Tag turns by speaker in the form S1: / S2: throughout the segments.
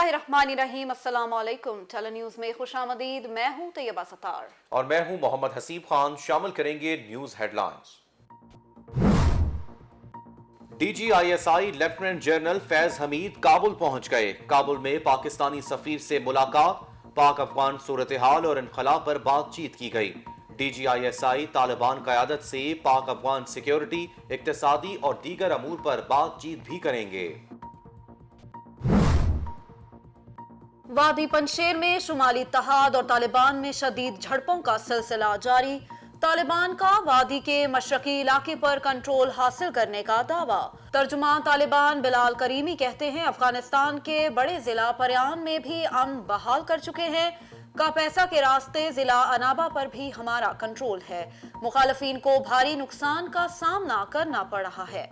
S1: बिस्मिल्लाहिर्रहमानिर्रहीम। अस्सलाम वालेकुम। टेली न्यूज़ में खुशामदीद। मैं हूं तैयबा सत्तार
S2: और मैं हूं मोहम्मद हसीब खान। शामिल करेंगे news headlines. DGISI lieutenant general Faiz Hamid Kabul पहुंच गए। काबुल में पाकिस्तानी सफीर से मुलाकात, पाक अफगान सूरत हाल और इनखला पर बातचीत की गई। DGISI तालिबान क़यादत से पाक अफगान सिक्योरिटी, इक्तिसादी और दीगर अमूर पर बातचीत भी करेंगे।
S1: वादी पंशेर में शुमाली इत्तेहाद और तालिबान में शदीद झड़पों का सिलसिला जारी। तालिबान का वादी के मशरकी इलाके पर कंट्रोल हासिल करने का दावा। तर्जुमान तालिबान बिलाल करीमी कहते हैं अफगानिस्तान के बड़े जिला परयान में भी अमन बहाल कर चुके हैं। का पैसा के रास्ते जिला अनाबा पर भी हमारा कंट्रोल है। मुखालफीन को भारी नुकसान का सामना करना पड़ रहा है।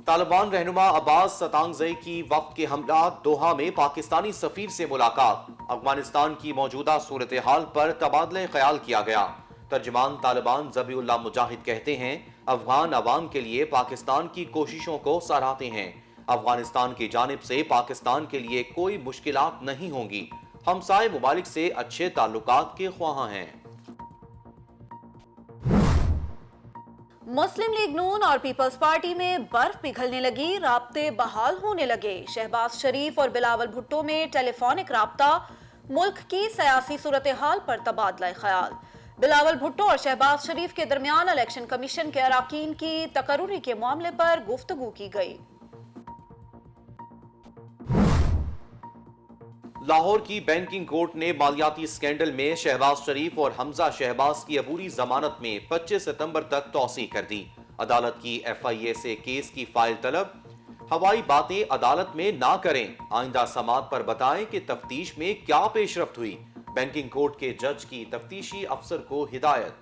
S2: तालिबान रहनुमा अब्बास सतांगज़ई की वक्त के हमला, दोहा में पाकिस्तानी सफीर से मुलाकात, अफगानिस्तान की मौजूदा सूरत हाल पर तबादले ख्याल किया गया। तर्जमान तालिबान ज़बीउल्लाह मुजाहिद कहते हैं अफगान अवाम के लिए पाकिस्तान की कोशिशों को सराहते हैं। अफगानिस्तान की जानिब से पाकिस्तान के लिए कोई मुश्किलात नहीं होंगी। हमसाए मुमालिक से अच्छे ताल्लुकात के ख्वाह हैं।
S1: मुस्लिम लीग नून और पीपल्स पार्टी में बर्फ पिघलने लगी, राब्ते बहाल होने लगे। शहबाज शरीफ और बिलावल भुट्टो में टेलीफोनिक राब्ता, मुल्क की सियासी सूरत हाल पर तबादला ख्याल। बिलावल भुट्टो और शहबाज शरीफ के दरमियान इलेक्शन कमीशन के अराकीन की तकर्रुरी के मामले पर गुफ्तगू की गई।
S2: लाहौर की बैंकिंग कोर्ट ने मालियाती स्कैंडल में शहबाज शरीफ और हमजा शहबाज की अबूरी जमानत में 25 सितंबर तक तौसीह कर दी। अदालत की FIA से केस की फाइल तलब। हवाई बातें अदालत में ना करें, आइंदा समात पर बताएं कि तफ्तीश में क्या पेशरफ्त हुई। बैंकिंग कोर्ट के जज की तफ्तीशी अफसर को हिदायत।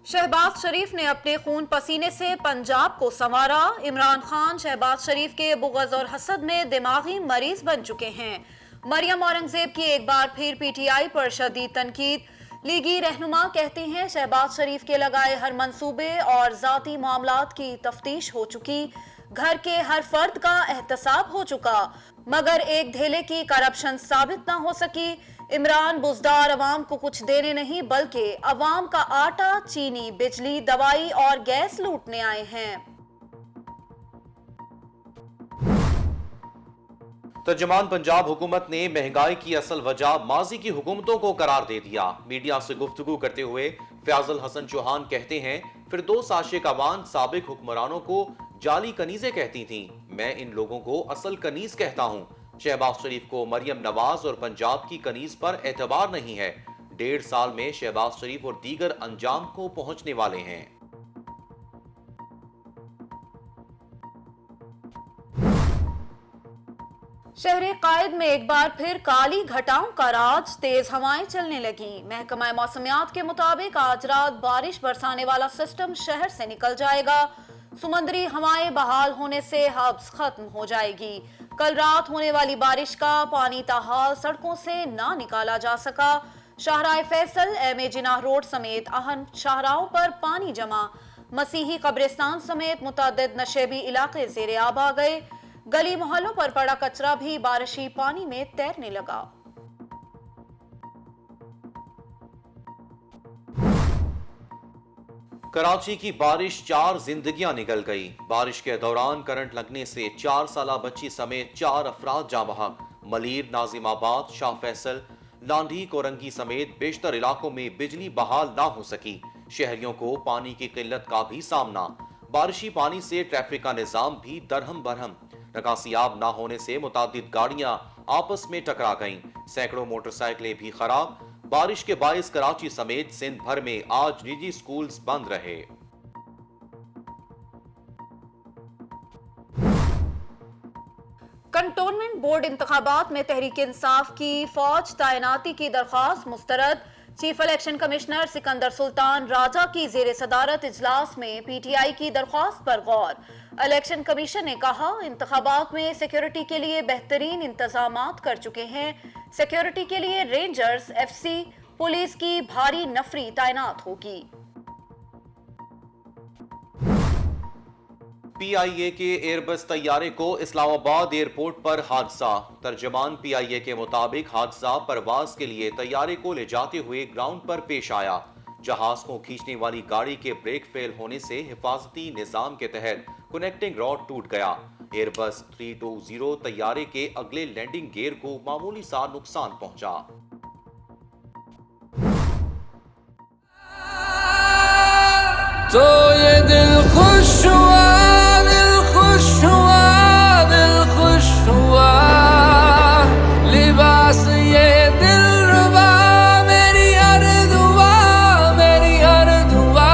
S1: शहबाज शरीफ ने अपने खून पसीने से पंजाब को संवारा। इमरान खान शहबाज शरीफ के बुग़्ज़ और हसद में दिमागी मरीज बन चुके हैं। मरियम औरंगजेब की एक बार फिर PTI पर शदीद तनकीद। लीगी रहनुमा कहते हैं शहबाज शरीफ के लगाए हर मंसूबे और ज़ाती मामलात की तफ्तीश हो चुकी, घर के हर फर्द का एहतसाब हो चुका, मगर एक धेले की करप्शन साबित न हो सकी। इमरान बुजदार अवाम को कुछ देने नहीं बल्कि अवाम का आटा, चीनी, बिजली, दवाई और गैस लूटने आए हैं।
S2: तर्जमान पंजाब हुकूमत ने महंगाई की असल वजह माजी की हुकूमतों को करार दे दिया। मीडिया से गुफ्तगू करते हुए फयाजुल हसन चौहान कहते हैं फिरदौस आशिक अवान साबिक हुक्मरानों को जाली कनीज़ें कहती थीं, मैं इन लोगों को असल कनीज़ कहता हूँ। शहबाज शरीफ को मरियम नवाज और पंजाब की कनीज पर एतबार नहीं है। 1.5 साल में शहबाज शरीफ और दीगर अंजाम को पहुंचने वाले हैं।
S1: शहर कायद में एक बार फिर काली घटाओं का राज, तेज हवाएं चलने लगी। महकमा मौसमियात के मुताबिक आज रात बारिश बरसाने वाला सिस्टम शहर से निकल जाएगा। समुद्री हवाएं बहाल होने से हब्स खत्म हो जाएगी। कल रात होने वाली बारिश का पानी ताहाल सड़कों से ना निकाला जा सका। शाहराह फैसल, MA जिनाह रोड समेत अहम शाहराहों पर पानी जमा। मसीही कब्रिस्तान समेत मुतअद्दिद नशेबी इलाके ज़ेरे आब आ गए। गली मोहल्लों पर पड़ा कचरा भी बारिशी पानी में तैरने लगा।
S2: कराची की बारिश 4 जिंदगियां निकल गई। बारिश के दौरान करंट लगने से 4 साला बच्ची समेत 4 अफराद जाँ बहक। मलीर, नाजिमाबाद, शाह फैसल, लांढी, कोरंगी समेत बेशतर इलाकों में बिजली बहाल ना हो सकी। शहरियों को पानी की किल्लत का भी सामना। बारिशी पानी से ट्रैफिक का निजाम भी दरहम बरहम। निकासियाब ना होने से मुतादिद गाड़ियां आपस में टकरा गईं। सैकड़ों मोटरसाइकिलें भी खराब। बारिश के बाइस कराची समेत सिंध भर में आज निजी स्कूल्स बंद रहे।
S1: कंटोनमेंट बोर्ड इंतखाबात में तहरीक इंसाफ की फौज तैनाती की दरख्वास्त मुस्तरद। Chief election commissioner Sikandar Sultan Raja की जेर सदारत इजलास में PTI की दरख्वास्त पर गौर। इलेक्शन कमीशन ने कहा इंतखाबात में सिक्योरिटी के लिए बेहतरीन इंतजामात कर चुके हैं। सिक्योरिटी के लिए रेंजर्स, FC, पुलिस की भारी नफरी तैनात होगी।
S2: PIA के एयरबस तैयारे को इस्लामाबाद एयरपोर्ट पर हादसा। तर्जमान PIA के मुताबिक हादसा परवाज के लिए तैयारे को ले जाते हुए ग्राउंड पर पेश आया। जहाज को खींचने वाली गाड़ी के ब्रेक फेल होने से हिफाजती निजाम के तहत कनेक्टिंग रॉड टूट गया। एयरबस 320 तैयारे के अगले लैंडिंग गियर को मामूली सा नुकसान पहुंचा।
S3: तो ये दिल खुश हुआ, दिल खुश हुआ, दिल खुश हुआ, लिबास ये दिलरुबा, मेरी हर दुआ, मेरी हर दुआ,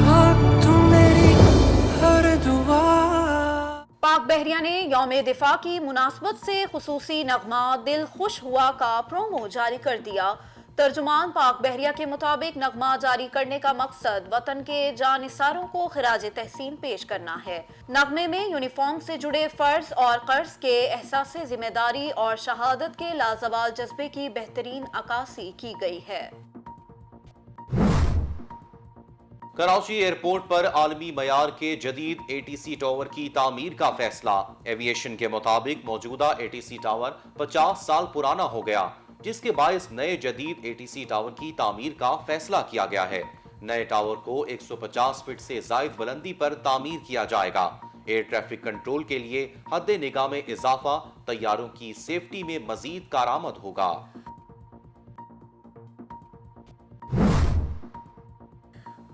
S3: हाँ तू मेरी हर दुआ।
S1: पाक बहरिया ने यौम दिफा की मुनासबत से खुसूसी नगमा दिल खुश हुआ का प्रोमो जारी कर दिया। तर्जुमान पाक बहरिया के मुताबिक नगमा जारी करने का मकसद वतन के जानिसारों को खिराज तहसीन पेश करना है। नगमे में यूनिफॉर्म से जुड़े फर्ज और कर्ज के एहसास जिम्मेदारी और शहादत के लाजवाल जज्बे की बेहतरीन अक्कासी की गई है।
S2: कराची एयरपोर्ट पर आलमी मयार के जदीद ATC टावर की तामीर का फैसला। एविएशन के मुताबिक मौजूदा ATC टावर 50 साल पुराना हो गया, जिसके बायस नए जदीद ATC टावर की तामीर का फैसला किया गया है। नए टावर को 150 फीट से जायद बुलंदी पर तामीर किया जाएगा। एयर ट्रैफिक कंट्रोल के लिए हद निगाह में इजाफा, तैयारों की सेफ्टी में मजीद कारआमद होगा।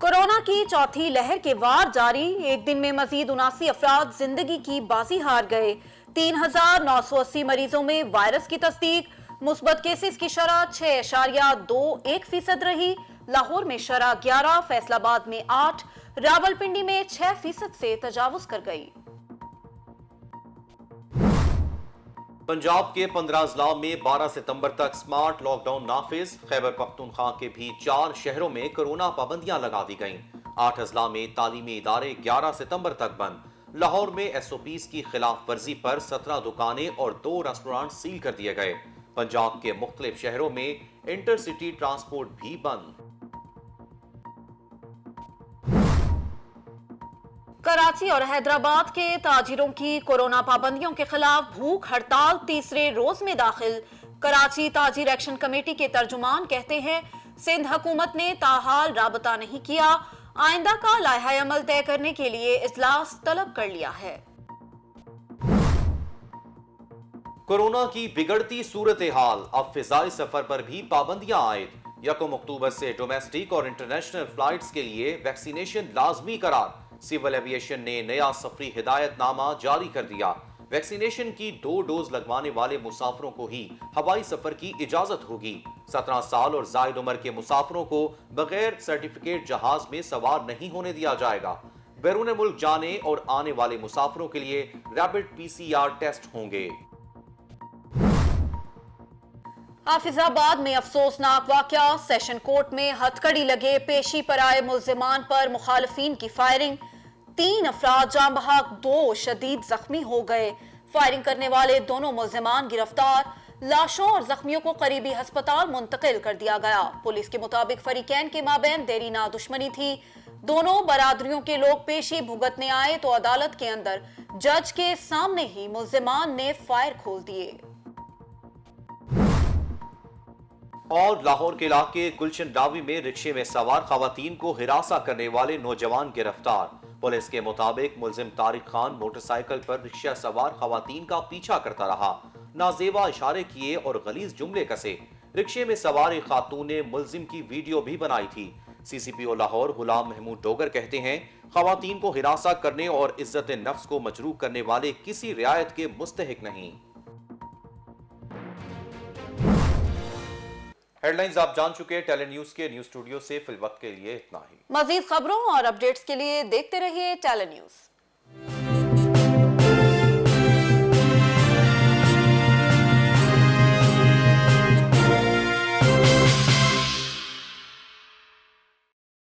S1: कोरोना की चौथी लहर के वार जारी। एक दिन में मजीद 79 अफराद जिंदगी की बाजी हार गए। 3980 मरीजों में वायरस की तस्दीक। मुस्बत केसेस की शरह 6.21% रही। लाहौर में शरह 11, फैसलाबाद में 8, रावलपिंडी में 6% से तजावुज कर गई।
S2: पंजाब के 15 अजला में 12 सितंबर तक स्मार्ट लॉकडाउन नाफिज। खैबर पख्तूनख्वा के भी 4 शहरों में कोरोना पाबंदियां लगा दी गईं। 8 अजला में तालीमी इदारे 11 सितंबर तक बंद। लाहौर में SOPs की खिलाफ वर्जी पर 17 दुकानें और 2 रेस्टोरेंट सील कर दिए गए। पंजाब के मुख्तलिफ शहरों में इंटरसिटी ट्रांसपोर्ट भी बंद।
S1: कराची और हैदराबाद के ताजिरों की कोरोना पाबंदियों के खिलाफ भूख हड़ताल तीसरे रोज में दाखिल। कराची ताजिर एक्शन कमेटी के तर्जुमान कहते हैं, सिंध हुकूमत ने ताहाल राबता नहीं किया, आइंदा का लाइहा अमल तय करने के लिए इजलास तलब कर लिया है।
S2: कोरोना की बिगड़ती सूरत हाल, अब फिजाई सफर पर भी पाबंदियां आयद। 1 अक्टूबर से डोमेस्टिक और इंटरनेशनल फ्लाइट्स के लिए वैक्सीनेशन लाजमी करार। सिविल एविएशन ने नया सफरी हिदायतनामा जारी कर दिया। वैक्सीनेशन की 2 डोज लगवाने वाले मुसाफिरों को ही हवाई सफर की इजाजत होगी। 17 साल और जायद उम्र के मुसाफिरों को बगैर सर्टिफिकेट जहाज में सवार नहीं होने दिया जाएगा। बैरून मुल्क जाने और आने वाले मुसाफिरों के लिए रैपिड PCR टेस्ट होंगे।
S1: हाफिजाबाद में अफसोसनाक वाकया। सेशन कोर्ट में हथकड़ी लगे पेशी पर आए मुल्जिमान पर मुखालफीन की फायरिंग। 3 अफराद जाँ बहक, 2 शदीद जख्मी हो गए। फायरिंग करने वाले दोनों मुल्जिमान गिरफ्तार। लाशों और जख्मियों को करीबी अस्पताल मुंतकिल कर दिया गया। पुलिस के मुताबिक फरीकैन के माबैन देरीना दुश्मनी थी। दोनों बरादरियों के लोग पेशी भुगतने आए तो अदालत के अंदर जज के सामने ही मुल्जिमान ने फायर खोल दिए।
S2: और लाहौर के इलाके गुलशन डावी में रिक्शे में सवार खवातीन को हिरासा करने वाले नौजवान गिरफ्तार। पुलिस के मुताबिक मुलजिम तारिक खान मोटरसाइकिल पर रिक्शा सवार खवातीन का पीछा करता रहा, नाजेबा इशारे किए और गलीज जुमले कसे। रिक्शे में सवार एक खातून ने मुलजिम की वीडियो भी बनाई थी। CCPO लाहौर गुलाम महमूद डोगर कहते हैं, खवातीन को हिरासा करने और इज्जत नफ्स को मजरूह करने वाले किसी रियायत के मुस्तहिक नहीं। हेडलाइंस आप जान चुके। टेली न्यूज के न्यूज स्टूडियो से फिल वक्त के लिए इतना ही।
S1: मजीद खबरों और अपडेट्स के लिए देखते रहिए टेली न्यूज।